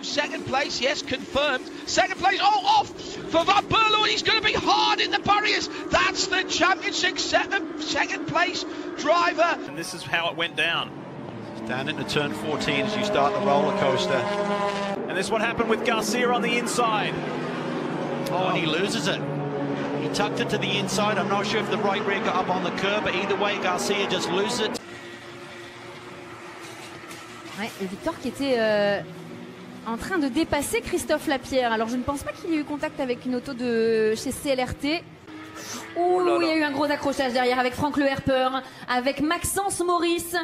Second place, yes, confirmed. Second place, oh, off for Van Berlo, and he's going to be hard in the barriers. That's the championship second place driver. And this is how it went down. Down into turn 14 as you start the roller coaster. And this is what happened with Garcia on the inside. Oh, and he loses it. He tucked it to the inside. I'm not sure if the right rear got up on the curb, but either way, Garcia just loses it. Ouais, et Victor qui était en train de dépasser Christophe Lapierre. Alors je ne pense pas qu'il ait eu contact avec une auto de chez CLRT. Ouh, il y a eu un gros accrochage derrière avec Franck Le Herper, avec Maxence Maurice.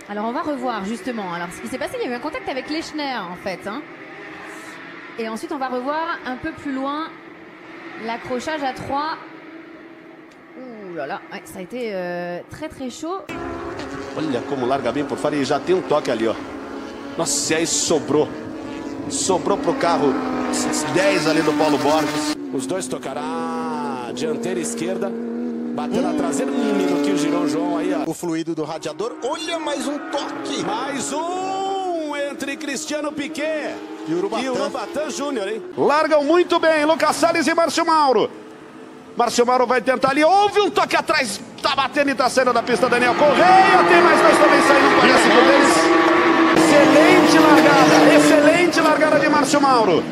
Alors on va revoir justement. Alors ce qui s'est passé, il y a eu un contact avec Lechner en fait. Hein. Et ensuite on va revoir un peu plus loin l'accrochage à 3. Ouh là là, ouais, ça a été très très chaud. Olha como larga bem por fora e já tem toque ali, ó. Nossa, e aí sobrou. Sobrou pro carro 10 ali do Paulo Borges. Os dois tocaram a dianteira esquerda, bateu na traseira, menino que girou o João aí, ó. O fluido do radiador, olha mais um toque. Mais um entre Cristiano Piquet e Urubatã Júnior, hein? Largam muito bem, Lucas Salles e Márcio Mauro. Márcio Mauro vai tentar ali, houve um toque atrás, tá batendo e tá saindo da pista, Daniel Correia, tem mais dois também saindo, parece que deles. Excelente largada de Márcio Mauro.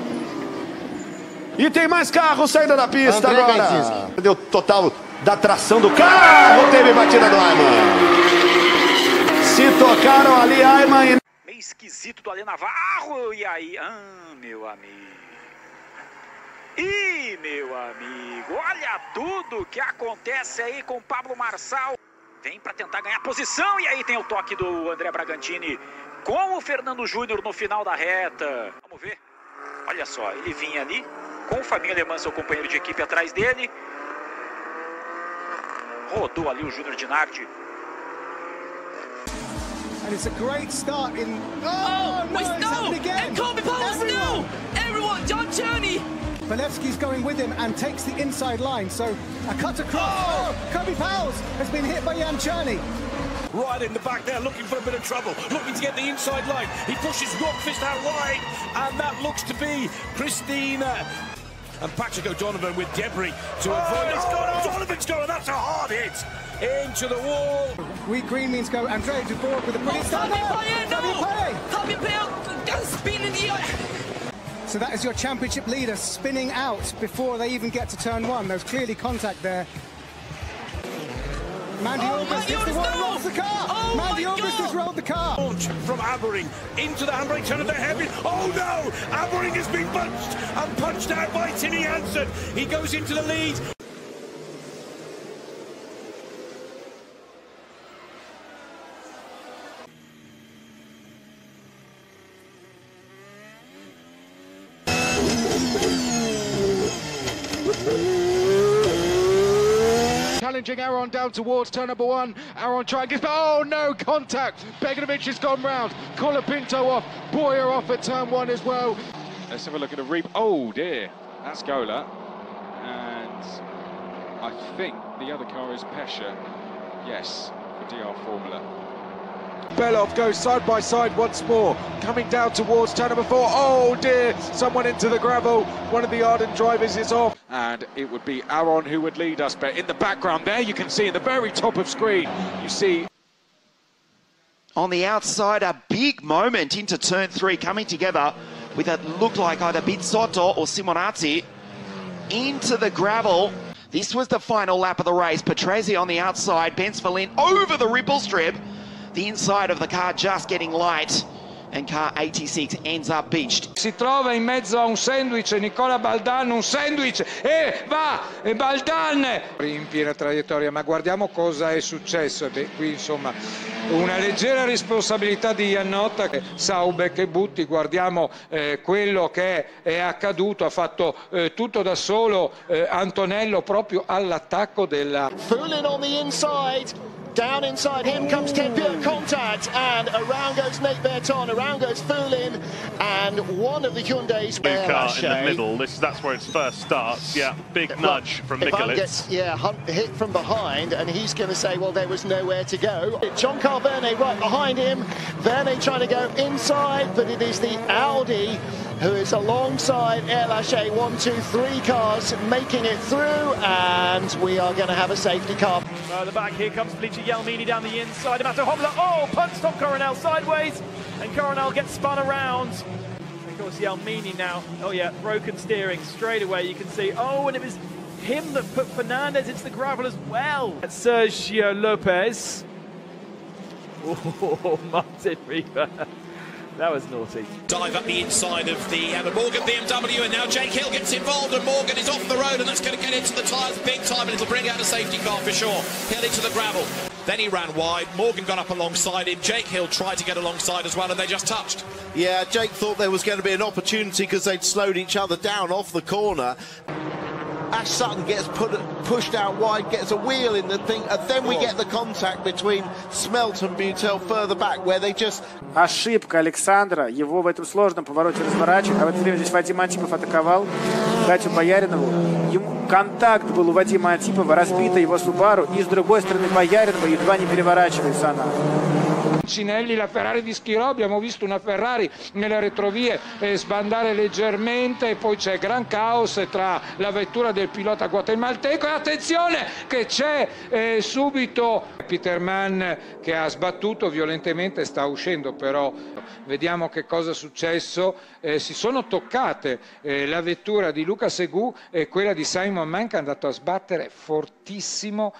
E tem mais carro saindo da pista agora. Deu total da tração do carro, teve batida do Ayman. Se tocaram ali, Ayman. Meio esquisito do Ale Navarro, e aí, meu amigo. E meu amigo, olha tudo que acontece aí com o Pablo Marçal. Vem para tentar ganhar posição e aí tem o toque do André Bragantini com o Fernando Júnior no final da reta. Vamos ver. Olha só, ele vinha ali com o Fabinho Alemão, seu companheiro de equipe, atrás dele. Rodou ali o Júnior Dinardi. And it's a great start in... Oh, no, and Colby Powers, no! Everyone, John Cherney! Walewski's going with him and takes the inside line, so a cut across. Oh, Kobe Powers has been hit by Jan Cherney. Right in the back there, looking for a bit of trouble, looking to get the inside line. He pushes Rockfist out wide, and that looks to be Christina. And Patrick O'Donovan with debris to avoid it. O'Donovan's going, that's a hard hit into the wall. Wheat green means go Andrea Dubourg with a pretty start. Fabien Paye, spin in the air. So that is your championship leader spinning out before they even get to turn one. There's clearly contact there. Mandy August is the one who rolls the car. Oh Mandy August has rolled the car. Launch from Abbering into the handbrake turn of the heavy. Oh no! Abbering has been punched and punched out by Timmy Hansen. He goes into the lead. Challenging Aaron down towards turn number 1. Aaron trying to get... Oh no, contact! Beganovic has gone round. Colapinto off. Boyer off at turn 1 as well. Let's have a look at the Oh dear, that's Gola. And I think the other car is Pesha. Yes, for DR Formula. Belov goes side by side once more, coming down towards turn number 4. Oh dear, someone into the gravel. One of the Arden drivers is off. And it would be Aaron who would lead us. But in the background there, you can see at the very top of screen, you see... On the outside, a big moment into turn 3, coming together with it looked like either Bizzotto or Simonazzi into the gravel. This was the final lap of the race. Patrese on the outside, Benz Verlin over the ripple strip. The inside of the car just getting light, and car 86 ends up beached. Si trova in mezzo a un sandwich, Nicola Baldan, un sandwich, e va, e Baldan in piena traiettoria, ma guardiamo cosa è successo. Beh, qui insomma una leggera responsabilità di Jannotta, Saubeck e Butti, guardiamo quello che è accaduto, ha fatto tutto da solo Antonello proprio all'attacco della... Foulin on the inside. Down inside him comes Tepia, contact, and around goes Nate Berton, around goes Foulin, and one of the Hyundais. Blue car in the middle, that's where it first starts. Yeah, big nudge from Nicholas. Gets, hit from behind, and he's going to say, well, there was nowhere to go. Jean-Carl Vernet right behind him. Vernet trying to go inside, but it is the Audi who is alongside Air Lachey. 1, 2, 3 cars making it through, and we are going to have a safety car. The back, here comes Felice Yalmini down the inside. About to hobble, punch Tom Coronel sideways, and Coronel gets spun around. Of course, Yalmini now, broken steering straight away. You can see, and it was him that put Fernandez into the gravel as well. Sergio Lopez. Martin Rieber. That was naughty. Dive up the inside of the Morgan BMW, and now Jake Hill gets involved, and Morgan is off the road, and that's going to get into the tyres big time, and it'll bring out a safety car for sure. Hill into the gravel. Then he ran wide. Morgan got up alongside him. Jake Hill tried to get alongside as well, and they just touched. Yeah, Jake thought there was going to be an opportunity because they'd slowed each other down off the corner. Ash Sutton gets pushed out wide, gets a wheel in the thing, and then we get the contact between Smelt and Butel further back, where they just... Ошибка Александра, его в этом сложном повороте разворачивает, а в это время здесь Вадим Антипов атаковал Катю Бояринову. Ему контакт был у Вадима Антипова, разбита его Субару, и с другой стороны Бояринова едва не переворачивается она. Cinelli, la Ferrari di Schirò, abbiamo visto una Ferrari nelle retrovie sbandare leggermente, e poi c'è gran caos tra la vettura del pilota guatemalteco, e attenzione che c'è subito Peterman che ha sbattuto violentemente, sta uscendo, però vediamo che cosa è successo. Si sono toccate la vettura di Luca Segù e quella di Simon Mann, che è andato a sbattere fortissimo.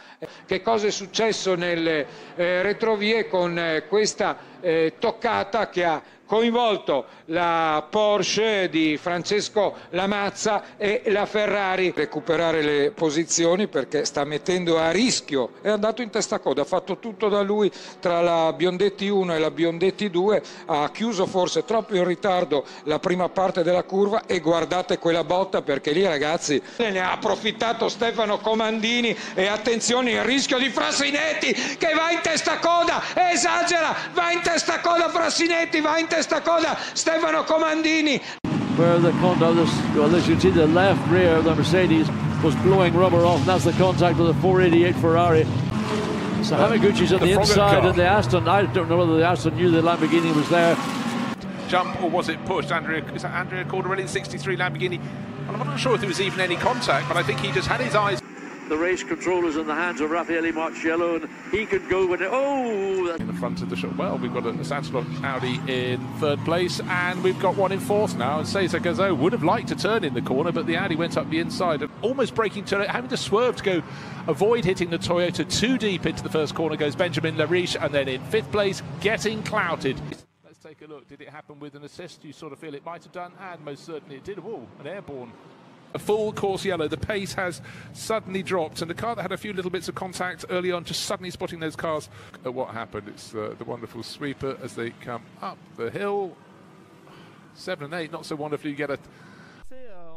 Che cosa è successo nelle retrovie con questa toccata che ha coinvolto la Porsche di Francesco Lamazza e la Ferrari. Recuperare le posizioni perché sta mettendo a rischio, è andato in testa coda, ha fatto tutto da lui tra la Biondetti 1 e la Biondetti 2, ha chiuso forse troppo in ritardo la prima parte della curva, e guardate quella botta, perché lì ragazzi ne ha approfittato Stefano Comandini, e attenzione il rischio di Frassinetti che va in testa coda, esagera, va in testa coda Frassinetti, va in testa coda Stefano Comandini. Where the contact, as you can see, the left rear of the Mercedes was blowing rubber off, and that's the contact with the 488 Ferrari. So Hamaguchi's on the inside, and the Aston, I don't know whether the Aston knew the Lamborghini was there. Jump, or was it pushed? Is that Andrea Cordarelli, 63 Lamborghini? And I'm not sure if there was even any contact, but I think he just had his eyes. The race controllers in the hands of Raffaele Marcello, and he could go with it. In the front of the show. Well, we've got a Sansalot Audi in third place, and we've got one in fourth now. And Cesar Gazo would have liked to turn in the corner, but the Audi went up the inside, and almost breaking turn, having to swerve to go avoid hitting the Toyota too deep into the first corner goes Benjamin Lariche, and then in fifth place, getting clouted. Let's take a look. Did it happen with an assist? You sort of feel it might have done, and most certainly it did. Whoa, an airborne. A full course yellow. The pace has suddenly dropped, and the car that had a few little bits of contact early on, just suddenly spotting those cars. What happened? It's the wonderful sweeper as they come up the hill. 7 and 8, not so wonderfully. You get a...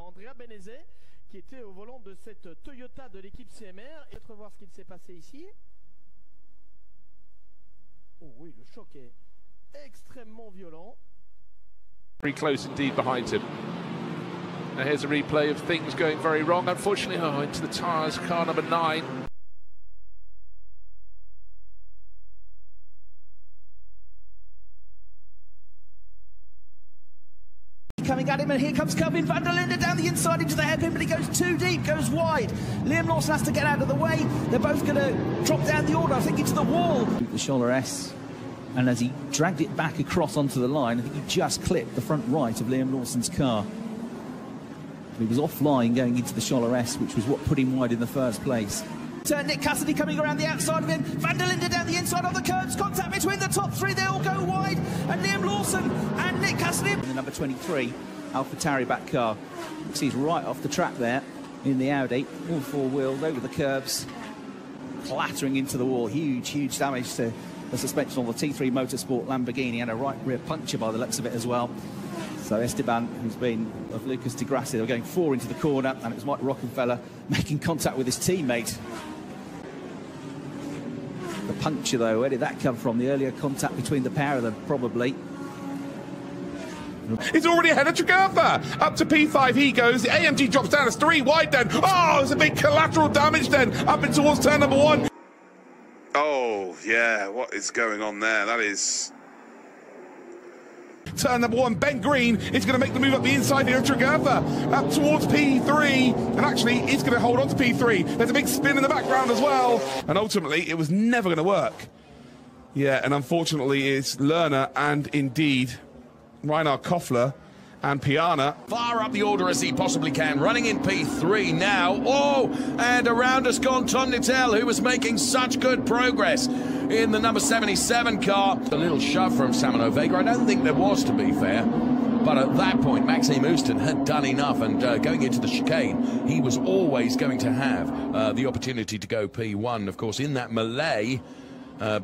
Andrea Benezet, qui était au volant de cette Toyota de l'équipe CMR. Et voir ce qu'il s'est passé ici. Oh oui, le choc est extrêmement violent. Very close indeed behind him. Now here's a replay of things going very wrong. Unfortunately, into the tyres, car number 9. Coming at him, and here comes Kelvin van der Linde down the inside into the hairpin, but he goes too deep, goes wide. Liam Lawson has to get out of the way. They're both going to drop down the order, I think, into the wall. The Scholler S, and as he dragged it back across onto the line, I think he just clipped the front right of Liam Lawson's car. He was offline going into the Scholler S, which was what put him wide in the first place. Nick Cassidy coming around the outside of him. Van der Linde down the inside of the curbs. Contact between the top three. They all go wide. And Liam Lawson and Nick Cassidy. And the number 23, AlphaTauri back car. He's right off the track there in the Audi. All four wheels over the curbs. Clattering into the wall. Huge, huge damage to the suspension on the T3 Motorsport Lamborghini. And a right rear puncture by the looks of it as well. So Esteban, who's been of Lucas Di Grassi, they were going 4 into the corner, and it was Mike Rockefeller making contact with his teammate. The puncture, though, where did that come from? The earlier contact between the pair of them, probably. He's already ahead of Trigurfa. Up to P5 he goes. The AMG drops down. It's 3 wide then. Oh, there's a big collateral damage then. Up and towards turn number 1. Oh, yeah, what is going on there? That is... Turn number 1, Ben Green is going to make the move up the inside here of Trigurfa. Up towards P3. And actually, he's going to hold on to P3. There's a big spin in the background as well. And ultimately, it was never going to work. Yeah, and unfortunately, it's Lerner and indeed Reinhard Koffler and Piana. Far up the order as he possibly can, running in P3 now. Oh, and around has gone Tom Nittel, who was making such good progress in the number 77 car. A little shove from Samano Vega. I don't think there was, to be fair. But at that point, Maxime Houston had done enough, and going into the chicane, he was always going to have the opportunity to go P1. Of course, in that melee,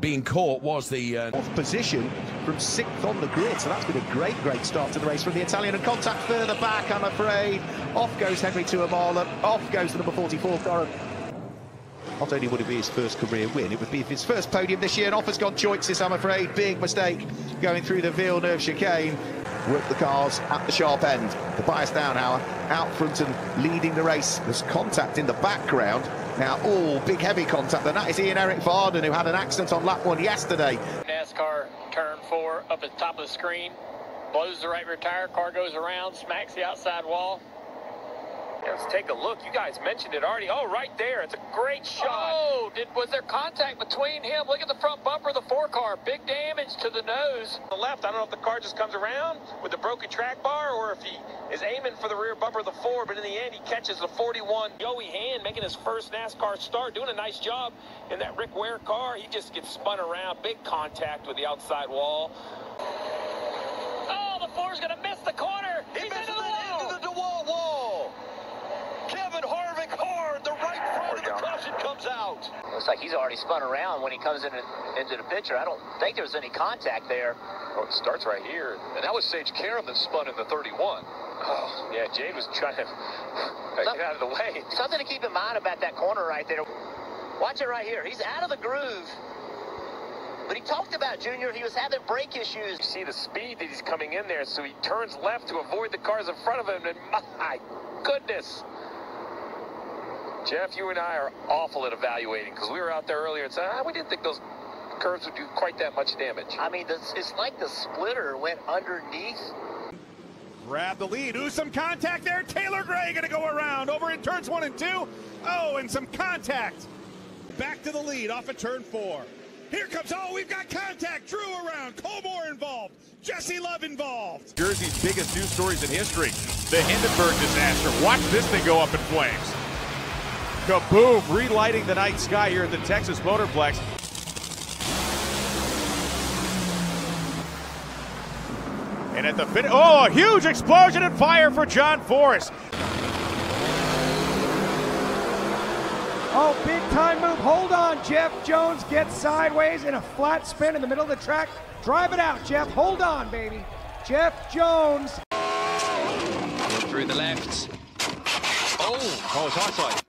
being caught was the fourth position from 6th on the grid, so that's been a great start to the race from the Italian. And contact further back, I'm afraid. Off goes Henry Tuamala, off goes the number 44 car. Not only would it be his first career win, it would be his first podium this year, and off has gone Choices, I'm afraid. Big mistake going through the Villeneuve chicane. Work the cars at the sharp end. The bias down, out front and leading the race. There's contact in the background. Now, big heavy contact, and that is Ian-Eric Varden, who had an accident on lap 1 yesterday. NASCAR turn 4 up at the top of the screen, blows the right rear tire, car goes around, smacks the outside wall. Let's take a look. You guys mentioned it already. Oh, right there. It's a great shot. Oh, was there contact between him? Look at the front bumper of the 4 car. Big damage to the nose. On the left, I don't know if the car just comes around with the broken track bar or if he is aiming for the rear bumper of the 4, but in the end, he catches the 41. Joey Hand making his first NASCAR start, doing a nice job in that Rick Ware car. He just gets spun around. Big contact with the outside wall. Oh, the 4's going to miss the corner. He's into the wall. Kevin Harvick hard, the right front of the caution comes out. Looks like he's already spun around when he comes into the picture. I don't think there was any contact there. Oh, it starts right here. And that was Sage Karam that spun in the 31. Oh, yeah, Jade was trying to get out of the way. Something to keep in mind about that corner right there. Watch it right here. He's out of the groove. But he talked about, Junior, he was having brake issues. You see the speed that he's coming in there, so he turns left to avoid the cars in front of him, and my goodness. Jeff, you and I are awful at evaluating because we were out there earlier and said, we didn't think those curves would do quite that much damage. I mean, it's like the splitter went underneath. Grab the lead. Ooh, some contact there. Taylor Gray going to go around over in turns 1 and 2. Oh, and some contact. Back to the lead off of turn 4. Here comes, we've got contact. Drew around. Colmore involved. Jesse Love involved. Jersey's biggest news stories in history. The Hindenburg disaster. Watch this thing go up in flames. Kaboom, relighting the night sky here at the Texas Motorplex. And at the finish, a huge explosion and fire for John Forrest. Oh, big time move. Hold on, Jeff Jones gets sideways in a flat spin in the middle of the track. Drive it out, Jeff. Hold on, baby. Jeff Jones. Through the left. Oh, it's high side.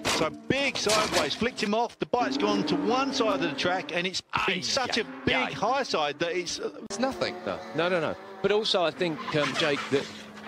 So big sideways, flicked him off. The bike's gone to one side of the track, and it's been such a big high side that it's nothing. No. But also, I think, Jake, that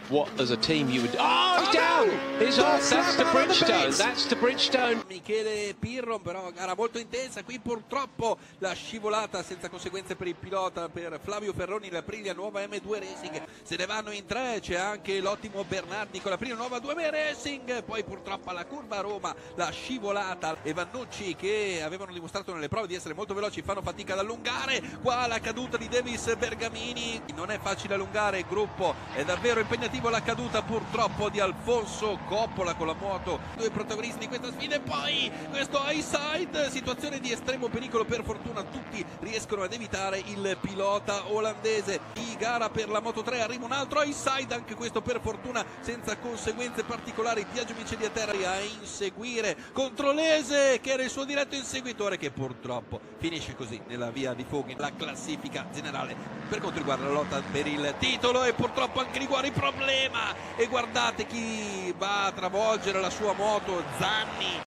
what as a team you would. He's down! He's off. That's to Bridgestone. That's to Bridgestone. Michele Pirro, però gara molto intensa. Qui purtroppo la scivolata senza conseguenze per il pilota, per Flavio Ferroni, la Aprilia nuova M2 Racing. Se ne vanno in 3, c'è anche l'ottimo Bernardi con la Aprilia nuova 2M Racing. Poi purtroppo alla curva a Roma la scivolata e Vannucci, che avevano dimostrato nelle prove di essere molto veloci, fanno fatica ad allungare. Qua la caduta di Davis Bergamini. Non è facile allungare il gruppo, è davvero impegnativo. La caduta purtroppo di Alfonso Coppola con la moto, 2 protagonisti di questa sfida, e poi questo high side, situazione di estremo pericolo. Per fortuna tutti riescono ad evitare il pilota olandese. Di gara per la Moto 3 arriva un altro high side, anche questo per fortuna senza conseguenze particolari. Piaggio Miceli a terra a inseguire Controlese, che era il suo diretto inseguitore, che purtroppo finisce così nella via di fuoco la classifica generale per quanto riguarda la lotta per il titolo. E purtroppo anche di cuore problema, e guardate chi va a travolgere la sua moto, Zanni.